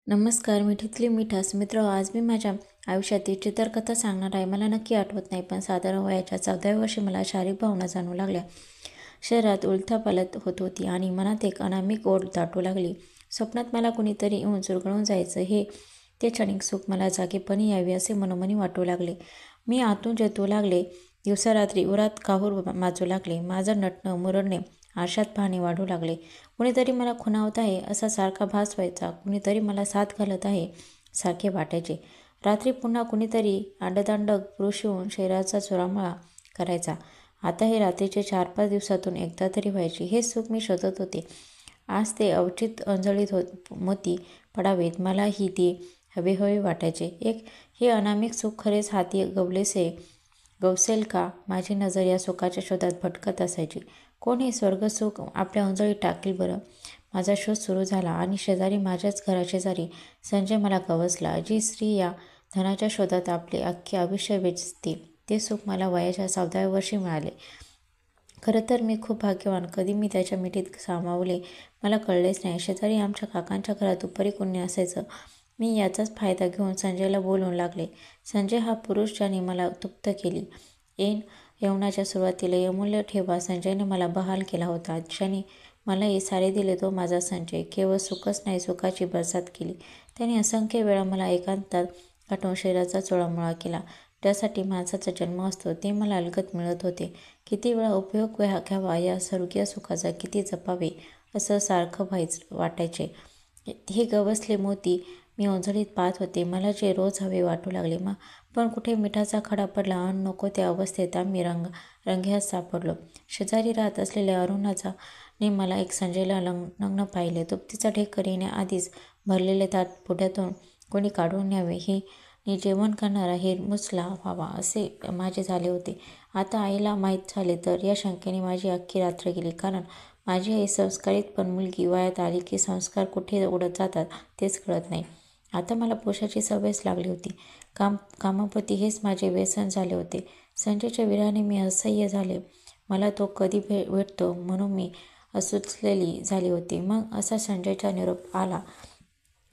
नमस्कार. मिठीतली मिठास मित्र, आज मी माझ्या आयुष्यातील चित्रकथा सांगणार आहे. मला नक्की आठवत नाही, पण साधारण वयाच्या 14व्या वर्षी मला शारीरिक भावना जाणवू लागल्या. शरीरात उलथापालथ होत होती आणि मनात एक अनामिक ओढ दाटू लागली. स्वप्नात मला कुणीतरी येऊन चुरगळून जायचं, ते क्षणिक सुख मला जागेपणी यावे असे मनोमनी वाटू लागले. मी आतून जेतू लागले. दिवसारात्री उरात काहूर माजू लागले. माझं नटणं मुरडणे, आरशात पाहणे वाढू लागले. कुणीतरी मला खुणावत आहे असा सारखा भास व्हायचा. कुणीतरी मला साथ घालत आहे सारखे वाटायचे. रात्री पुन्हा कुणीतरी आंडदांडक पुरुष येऊन शरीराचा चुरामुळा करायचा. आता हे रात्रीचे 4-5 दिवसातून एकदा तरी व्हायचे. हे सुख मी शोधत होते. आज ते अवचित अंजळीत मोती पडावेत, मलाही ते हवे वाटायचे. हे अनामिक सुख खरेच हाती गवसेल का? माझी नजर या सुखाच्या शोधात भटकत असायची. कोण हे स्वर्गसुख आपल्या अंजळीत टाकेल बरं? माझा शोध सुरू झाला आणि शेजारी, माझ्याच घराशेजारी संजय मला गवसला. जी स्त्री या धनाच्या शोधात आपले अख्खे आयुष्य वेचते, ते सुख मला वयाच्या 14व्या वर्षी मिळाले. खरं तर मी खूप भाग्यवान. कधी मी त्याच्या मिठीत सामावले मला कळलेच नाही. शेजारी आमच्या काकांच्या घरात दुपारी कोणी असायचं. मी याचाच फायदा घेऊन संजयला बोलवू लागले. संजय हा पुरुष ज्याने मला तृप्त केली. यवनाच्या सुरुवातीला अमूल्य ठेवा संजयने मला बहाल केला होता. ज्याने मला हे सारे दिले तो माझा संजय. केवळ सुखच नाही, सुखाची बरसात केली. त्याने असंख्य वेळा मला एकांतात गाठून शरीराचा चोळामोळा केला. ज्यासाठी माणसाचा जन्म असतो ते मला अलगद मिळत होते. किती वेळा उपयोग घ्यावा या स्वर्गीय सुखाचा, किती जपावे असं सारखं वाटायचे. हे गवसले मोती मी ओंजळीत पाहत होते. मला जे रोज हवे वाटू लागले. पण कुठे मिठाचा खडा पडला आणि नको त्या अवस्थेत आम्ही रंगेहात सापडलो. शेजारी राहत असलेल्या अरुणाने मला एक संजयला नग्न पाहिले. तृप्तीचा ढेकर येण्याआधीच भरलेले ताट पुढ्यातून कोणी काढून न्यावे नि जेवण करणारा हिरमुसला व्हावा असे माझे झाले होते. आता आईला माहीत झाले तर या शंकेने माझी अख्खी रात्र गेली. कारण माझी आई संस्कारित, पण मुलगी वयात आली की संस्कार कुठे उडत जातात तेच कळत नाही. आता मला पुरुषाची सवयच लागली होती. कामाप्रती हेच माझे व्यसन झाले होते. संजयच्या विरहाने मी असह्य झाले. मला तो कधी भेटतो म्हणून मी असुचलेली झाली होती. मग असा संजयचा निरोप आला.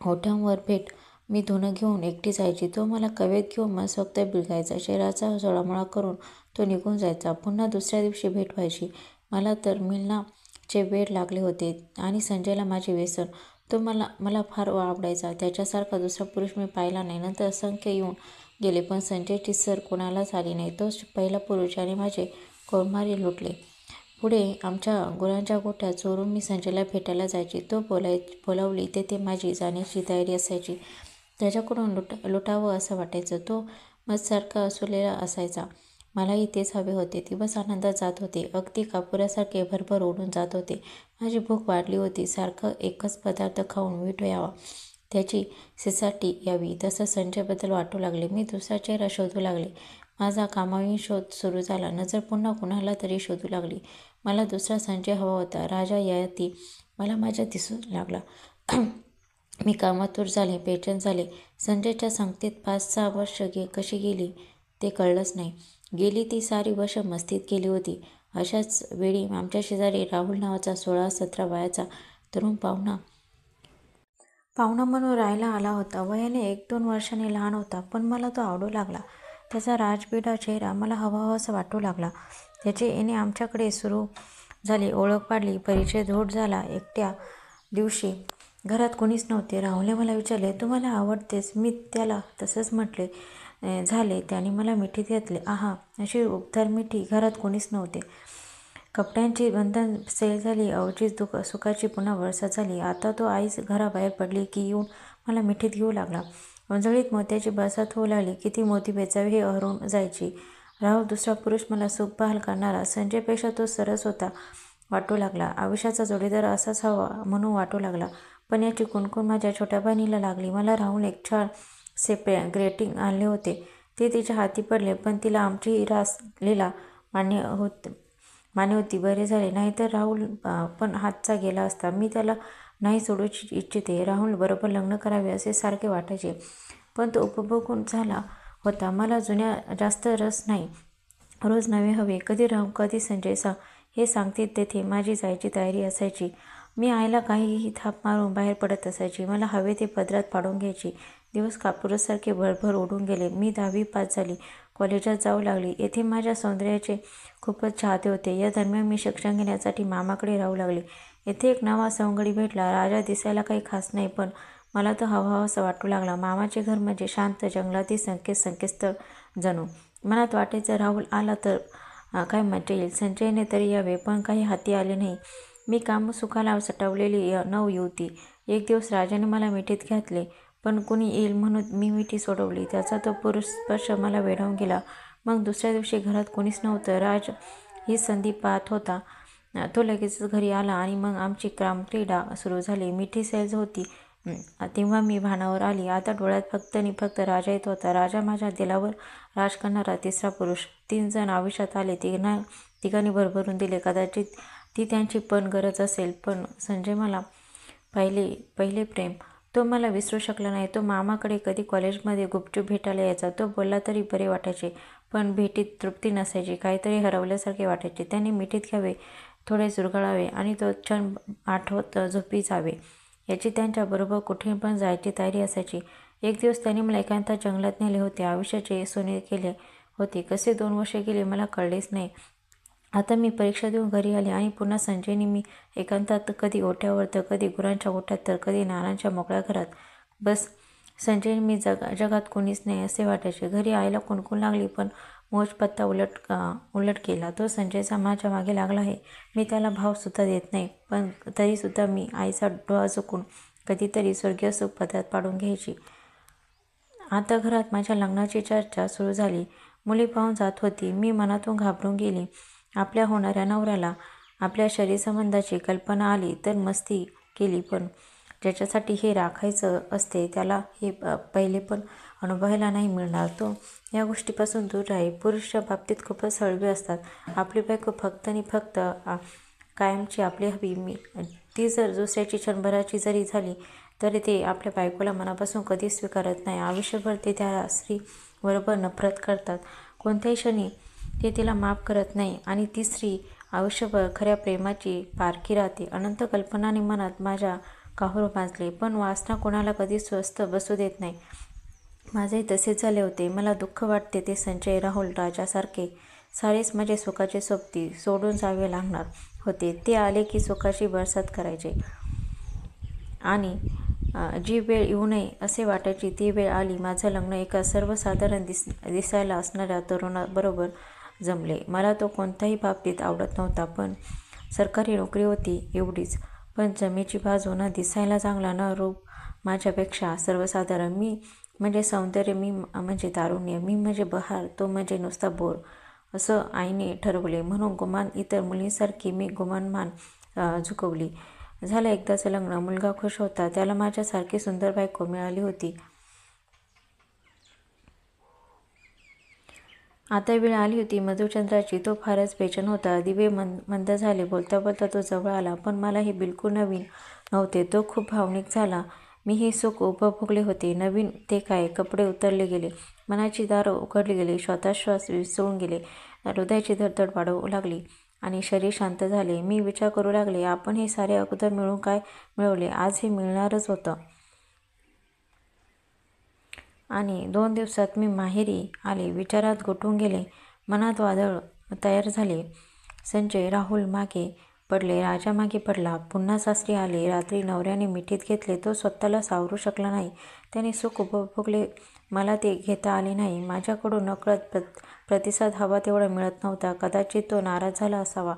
ओठांवर भेट. मी धुणं घेऊन एकटी जायची. तो मला कवेत घेऊन मनसोक्त बिलगायचा. शरीराचा चोळामोळा करून तो निघून जायचा. पुन्हा दुसऱ्या दिवशी भेट व्हायची. मला तर मिलनाचे वेड लागले होते आणि संजयला माझे व्यसन. तो मला फार आवडायचा. त्याच्यासारखा दुसरा पुरुष मी पाहिला नाही. नंतर असंख्य येऊन गेले, पण संजयची सर कोणालाच आली नाही. तोच पहिला पुरुष ज्याने माझे कौमार्य लुटले. पुढे आमच्या गुरांच्या गोठ्यात चोरून मी संजयला भेटायला जायची. तो बोलावली तेथे माझी जाण्याची तयारी असायची. त्याच्याकडून लुटावं असं वाटायचं. तो मजसारखा असुरलेला असायचा. मलाही तेच हवे होते. दिवस आनंदात जात होते. अगदी कापुरासारखे भरभर उडून जात होते. माझी भूक वाढली होती. सारखं एकच पदार्थ खाऊन वीट यावा, त्याची सिसाटी यावी तसं संजयबद्दल वाटू लागले. मी दुसरा चेहरा शोधू लागले. माझा कामाविहीन शोध सुरू झाला. नजर पुन्हा कुणाला तरी शोधू लागली. मला दुसरा संजय हवा होता. राजा ययाती मला माझ्या दिसू लागला. मी कामातूर झाले, बेचैन झाले. संजयच्या संगतीत 5-6 वर्ष कशी गेली ते कळलंच नाही. गेली ती सारी वर्ष मस्तीत गेली होती. अशाच वेळी आमच्या शेजारी राहुल नावाचा 16-17 वयाचा तरुण पाहुणा म्हणून राहायला आला होता. वयाने 1-2 वर्षांनी लहान होता, पण मला तो आवडू लागला. त्याचा राजबिडा चेहरा मला हवाहवासा वाटू लागला. त्याचे येणे आमच्याकडे सुरू झाले. ओळख वाढली, परिचय दृढ झाला. एके दिवशी घरात कोणीच नव्हते. राहुलने मला विचारले, तू मला आवडतेस? मी त्याला तसंच म्हटले. झाले. त्याने मला मिठीत घेतले. आहा, अशी उबदार मिठी. घरात कोणीच नव्हते. कपड्यांची बंधन सैल झाली. अवचीत सुखाची पुन्हा वर्षा झाली. आता तो आईच घराबाहेर पडली की येऊन मला मिठीत घेऊ लागला. ओंजळीत मोत्याची बरसात होऊ लागली. किती मोती वेचावे हे हरून जायची. राहुल दुसरा पुरुष मला सुख बहाल करणारा. संजयपेक्षा तो सरस होता वाटू लागला. आयुष्याचा जोडीदार असाच हवा म्हणून वाटू लागला. पण याची कुणकुण माझ्या छोट्या बहिणीला लागली. मला राहुल एक छान ग्रेटिंग आणले होते. ते तिच्या हाती पडले, पण तिला आमची ही रास लीला मान्य होती. बरे झाले. नाहीतर राहुल पण हातचा गेला असता. मी त्याला नाही सोडू इच्छिते. राहुल बरोबर लग्न करावे असे सारखे वाटायचे, पण तो उपभोगून झाला होता. मला जुन्या जास्त रस नाही. रोज नवे हवे. कधी राहुल, कधी संजय हे सांगतील तेथे माझी जायची तयारी असायची. मी आईला काहीही थाप मारून बाहेर पडत असायची. मला हवे ते पदरात पाडून घ्यायची. दिवस कापूरसारखे भरभर उडून गेले. मी 10वी पास झाली. कॉलेजात जाऊ लागली. येथे माझ्या सौंदर्याचे खूपच चाहते होते. या दरम्यान मी शिक्षण घेण्यासाठी मामाकडे राहू लागले. येथे एक नवा सवंगडी भेटला. राजा दिसायला काही खास नाही, पण मला तो हवाहवासा वाटू लागला. मामाचे घर म्हणजे शांत जंगलातील संकेतस्थळ जणू. मनात वाटायचं, राहुल आला तर काय मजा येईल. संजयने तरी यावे, पण काही हाती आले नाही. मी कामसुखाला सटवलेली 9 युवती. एक दिवस राजाने मला मिठीत घातले, पण कुणी येईल म्हणून मी मिठी सोडवली. त्याचा तो पुरुष स्पर्श मला वेढावून गेला. मग दुसऱ्या दिवशी घरात कोणीच नव्हतं. राज ही संधी पाहत होता. तो लगेचच घरी आला आणि मग आमची क्रीडा सुरू झाली. मिठी सैज होती तेव्हा मी भानावर आली. आता डोळ्यात फक्त आणि फक्त राजा येत होता. राजा माझ्या दिलावर राज करणारा तिसरा पुरुष. 3 जण आयुष्यात आले. तिघांनी भरभरून दिले. कदाचित ती त्यांची पण गरज असेल, पण संजय मला पहिले प्रेम. तो मला विसरू शकला नाही. तो मामाकडे कधी कॉलेजमध्ये गुपचूप भेटायला यायचा. तो बोलला तरी बरे वाटायचे, पण भेटीत तृप्ती नसायची. काहीतरी हरवल्यासारखे वाटायचे. त्याने मिठीत घ्यावे, थोडे चुरगळावे आणि तो क्षण आठवत झोपी जावे. याची त्यांच्याबरोबर कुठे पण जायची तयारी असायची. एक दिवस त्यांनी मला एकांतात जंगलात नेले होते. आयुष्याचे सोने केले होते. कसे 2 वर्षे गेले मला कळलेच नाही. आता मी परीक्षा देऊन घरी आले आणि पुन्हा संजयने मी एकांतात, कधी ओट्यावर तर कधी गुरांच्या गोठ्यात तर कधी नानांच्या मोकळ्या घरात. बस संजय मी जगात कोणीच नाही असे वाटायचे. घरी आईला कुणकुण लागली, पण मोजपत्ता उलट केला. तो संजयचा माझ्या मागे लागला आहे. मी त्याला भावसुद्धा देत नाही, पण तरीसुद्धा मी आईचा डोळा चुकून कधीतरी स्वर्गीय सुख पदरात पाडून घ्यायची. आता घरात माझ्या लग्नाची चर्चा सुरू झाली. मुली पाहून जात होती. मी मनातून घाबरून गेली. आपल्या होणाऱ्या नवऱ्याला आपल्या शरीरसंबंधाची कल्पना आली तर मस्ती केली, पण ज्याच्यासाठी हे राखायचं असते त्याला हे पहिले पण अनुभवायला नाही मिळणार. तो या गोष्टीपासून दूर राहील. पुरुषच्या बाबतीत खूपच हळवे असतात. आपली बायको फक्त आणि फक्त कायमची आपली हवी. ती जर दुसऱ्याची क्षणभराची जरी झाली तरी ते आपल्या बायकोला मनापासून कधीच स्वीकारत नाही. आयुष्यभर ते त्या स्त्रीबरोबर नफरत करतात. कोणत्याही क्षणी ते तिला माफ करत नाही आणि ती स्त्री आयुष्यभर खऱ्या प्रेमाची पारखी राहते. अनंत कल्पनाने मनात माझ्या काहूर माजले, पण वासना कोणाला कधी स्वस्थ बसू देत नाही. माझेही तसेच झाले होते. मला दुःख वाटते ते संजय, राहुल, राजासारखे सारेच माझे सुखाचे सोबती सोडून जावे लागणार होते. ते आले की सुखाची बरसात करायचे आणि जी वेळ येऊ नये असे वाटायची ती वेळ आली. माझं लग्न एका सर्वसाधारण दिसायला असणाऱ्या तरुणाबरोबर जमले. मला तो कोणत्याही बाबतीत आवडत नव्हता, पण सरकारी नोकरी होती एवढीच. पण जमेची बाजू, न दिसायला चांगला, न रूप माझ्यापेक्षा सर्वसाधारण. मी म्हणजे सौंदर्य, मी म्हणजे तारुण्य, मी म्हणजे बहार, तो म्हणजे नुसता बोर, असं आईने ठरवले. म्हणून गुमान इतर मुलींसारखी मी गुमानमान झुकवली. झालं एकदाचं लग्न. मुलगा खुश होता. त्याला माझ्यासारखी सुंदर बायको मिळाली होती. आता वेळ आली होती मधुचंद्राची. तो फारच बेचैन होता. दिवे मंद झाले. बोलता बोलता तो जवळ आला, पण मला हे बिलकुल नवीन नव्हते. तो खूप भावनिक झाला. मी हे सुख उपभोगले होते. नवीन ते काय, कपडे उतरले गेले, मनाची दारं उघडली गेली, श्वासोच्छ्वास विसळून गेले, हृदयाची धडधड वाढू लागली आणि शरीर शांत झाले. मी विचार करू लागले, आपण हे सारे अगोदर मिळून काय मिळवले? आज हे मिळणारच होतं. आणि 2 दिवसात मी माहेरी आले. विचारात गुंतून गेले. मनात वादळ तयार झाले. संजय, राहुल मागे पडले. राजा मागे पडला. पुन्हा सासरी आले. रात्री नवऱ्याने मिठीत घेतले. तो स्वतःला सावरू शकला नाही. त्याने सुख उपभोगले. मला ते घेता आले नाही. माझ्याकडून नकळत प्रतिसाद हवा तेवढा मिळत नव्हता. कदाचित तो नाराज झाला असावा.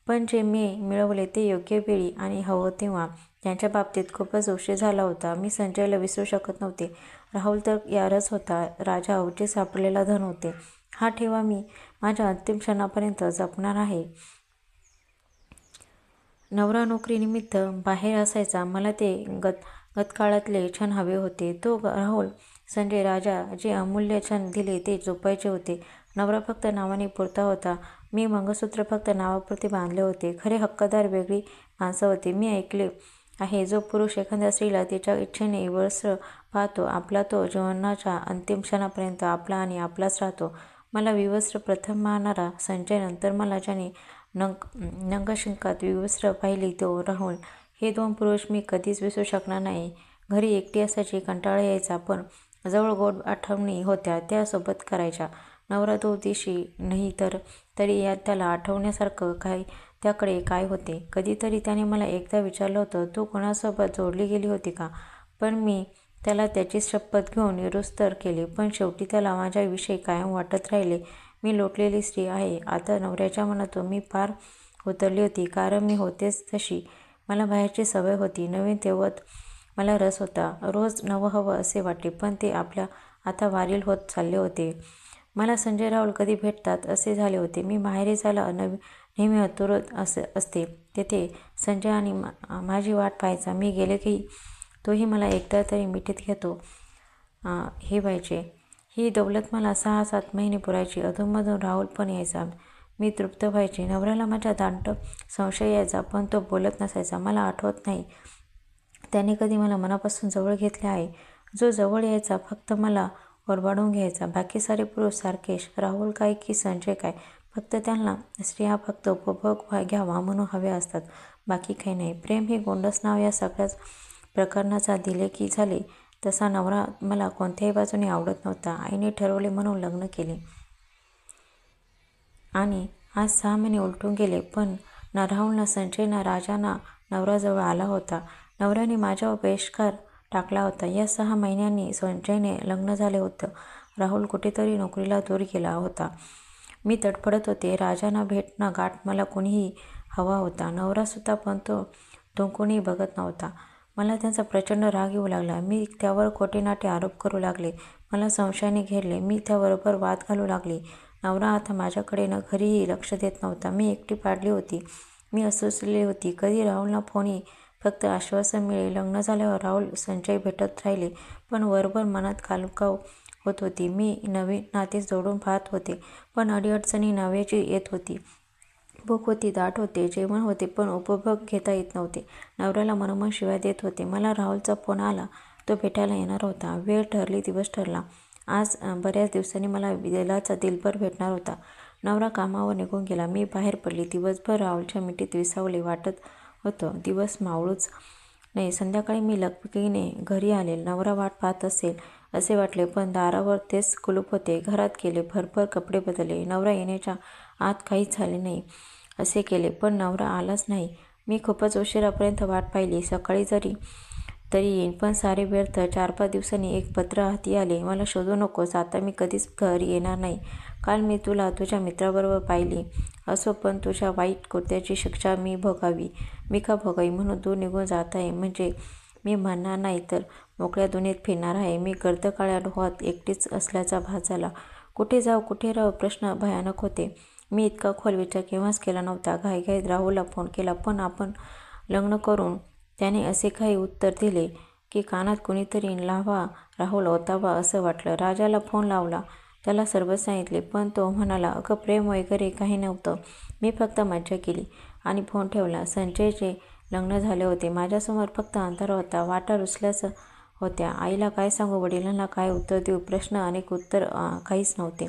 पण जे मी मिळवले ते योग्य वेळी आणि हवं तेव्हा. त्यांच्या बाबतीत खूपच उशीर झाला होता. मी संजयला विसरू शकत नव्हते. राहुल तर यारच होता. राजा अवचे सापडलेला धन होते. हा ठेवा मी माझ्या अंतिम क्षणापर्यंत जपणार आहे. नवरा नोकरीनिमित्त बाहेर असायचा. मला ते गतकाळातले क्षण हवे होते. तो राहुल, संजय, राजा जे अमूल्य क्षण दिले ते जपायचे होते. नवरा फक्त नावाने पुरता होता. मी मंगळसूत्र फक्त नावापुरते बांधले होते. खरे हक्कदार वेगळी माणसं होती. मी ऐकले आहे, जो पुरुष एखाद्या स्त्रीला तिच्या इच्छेने विवस्त्र पाहतो, आपला तो जीवनाच्या अंतिम क्षणापर्यंत आपला आणि आपलाच राहतो. मला विवस्त्र प्रथम मानणारा संजय, नंतर मला ज्याने नंगशिंकात विवस्त्र पाहिली तो राहुल. हे 2 पुरुष मी कधीच विसरू शकणार नाही. घरी एकटी असायची, कंटाळा यायचा, पण जवळ गोड आठवणी होत्या त्या सोबत करायच्या. नवरा तो दिशी नाही तरी त्याला आठवण्यासारखं त्याकडे काय होते. कधीतरी त्याने मला एकदा विचारलं होतं, तू कोणासोबत जोडली गेली होती का? पण मी त्याला त्याची शपथ घेऊन निरुत्तर केले. पण शेवटी त्याला माझ्याविषयी कायम वाटत राहिले, मी लोटलेली स्त्री आहे. आता नवऱ्याच्या मनातून मी पार उतरली होती, कारण मी होतेच तशी. मला बाहेरची सवय होती. नवीन तेव्हाच मला रस होता. रोज नवं हवं असे वाटे, पण ते आता वारील होत चालले होते. मला संजय राहुल कधी भेटतात असे झाले होते. मी माहेरी जायला नेहमी आतुर असते. तेथे संजय आणि माझी वाट पाहायचा. मी गेले की तोही मला एकदा तरी मिठीत घेतो हे व्हायचे. ही दौलत मला 6-7 महिने पुरायची. अधूनमधून राहुल पण यायचा. मी तृप्त व्हायचे. नवऱ्याला माझ्या दाट संशय यायचा, पण तो बोलत नसायचा. मला आठवत नाही त्याने कधी मला मनापासून जवळ घेतले आहे. जो जवळ यायचा फक्त मला ओरबाडून घ्यायचा. बाकी सारे पुरुष सारखेच. राहुल काय की संजय काय, फक्त त्यांना स्त्रिया फक्त उपभोग घ्यावा म्हणून हव्या असतात, बाकी काही नाही. प्रेम हे गोंडस नाव या सगळ्याच प्रकरणाचा दिले की झाले. तसा नवरा मला कोणत्याही बाजूने आवडत नव्हता. आईने ठरवले म्हणून लग्न केले आणि आज 6 महिने उलटून गेले, पण ना राहुल, ना संजय, ना राजा, ना नवराजवळ आला होता. नवऱ्याने माझ्यावर बहिष्कार टाकला होता. या 6 महिन्यांनी संजयने लग्न झाले होतं. राहुल कुठेतरी नोकरीला दूर गेला होता. मी तडफडत होते. राजा ना भेट ना गाठ मला कोणीही हवा होता. नवरासुद्धा, पण तो कोणी बघत नव्हता. मला त्यांचा प्रचंड राग येऊ लागला. मी त्यावर खोटेनाटे आरोप करू लागले. मला संशयाने घेरले. मी त्याबरोबर वाद घालू लागले. नवरा आता माझ्याकडे घरीही लक्ष देत नव्हता. मी एकटी पाडली होती. मी अस्वस्थलेली होती. कधी राहुलला फोनी फक्त आश्वासन मिळे. लग्न झाल्यावर राहुल संजय भेटत राहिले, पण वरवर मनात कालकाव होत होती. मी नवीन नाते जोडून पाहत होते, पण अडीअडचणी नव्याची येत होती. भूक होती, दाट होते, जेवण होते, पण उपभोग घेता येत नव्हते. नवऱ्याला मनोमन शिव्या देत होते. मला राहुलचा फोन आला. तो भेटायला येणार होता. वेळ ठरली, दिवस ठरला. आज बऱ्याच दिवसांनी मला दिलाचा दिलबर भेटणार होता. नवरा कामावर निघून गेला. मी बाहेर पडली. दिवसभर राहुलच्या मिठीत विसावले वाटत होतं. दिवस मावळूच नाही. संध्याकाळी मी लगबगीने घरी आले. नवरा वाट पाहत असेल असे वाटले, पण दारावर तेच कुलूप होते. घरात गेले. भरभर कपडे बदलले. नवरा येण्याच्या आत काहीच झाले नाही असे केले, पण नवरा आलाच नाही. मी खूपच उशिरापर्यंत वाट पाहिली. सकाळी तरी येईन, पण सारे व्यर्थ. 4-5 दिवसांनी एक पत्र हाती आले. मला शोधू नकोस, आता मी कधीच घरी येणार नाही. काल मी तुला तुझ्या मित्राबरोबर पाहिली. असो, पण तुझ्या वाईट कृत्याची शिक्षा मी का भोगावी म्हणून तू निघून जात आहे. म्हणजे मी म्हणणार नाही तर मोकळ्या दुनियेत फिरणार आहे. मी गर्द काळ्या डोहात एकटीच असल्याचा भास झाला. कुठे जाऊ, कुठे राहू, प्रश्न भयानक होते. मी इतका खोल विचार केव्हाच केला नव्हता. घाईघाईत राहुलला फोन केला, पण आपण लग्न करून त्याने असे काही उत्तर दिले की कानात कुणीतरी लावा राहुल ओतावा असं वाटलं. राजाला फोन लावला. त्याला सर्व सांगितले, पण तो म्हणाला, अगं प्रेम वगैरे काही नव्हतं. मी फक्त मज्जा केली आणि फोन ठेवला. संजयचे लग्न झाले होते. माझ्यासमोर फक्त अंधार होता. वाटा रुसल्याच होत्या. आईला काय सांगू, वडिलांना काय उत्तर देऊ, प्रश्न अनेक, उत्तर काहीच नव्हते.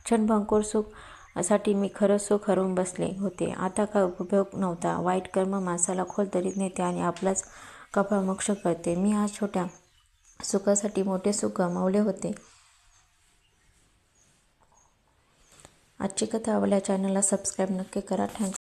क्षणभंगुर सुख साठी मी खरं सुख हरवून बसले होते. आता काय उपयोग नव्हता. वाईट कर्म माणसाला खोल दरीत नेते आणि आपलाच कपाळ मोक्ष करते. मी आज छोट्या सुखासाठी मोठे सुख गमावले होते. आजची कथा आवडल्यास चॅनलला सबस्क्राईब नक्की करा. थँक्स.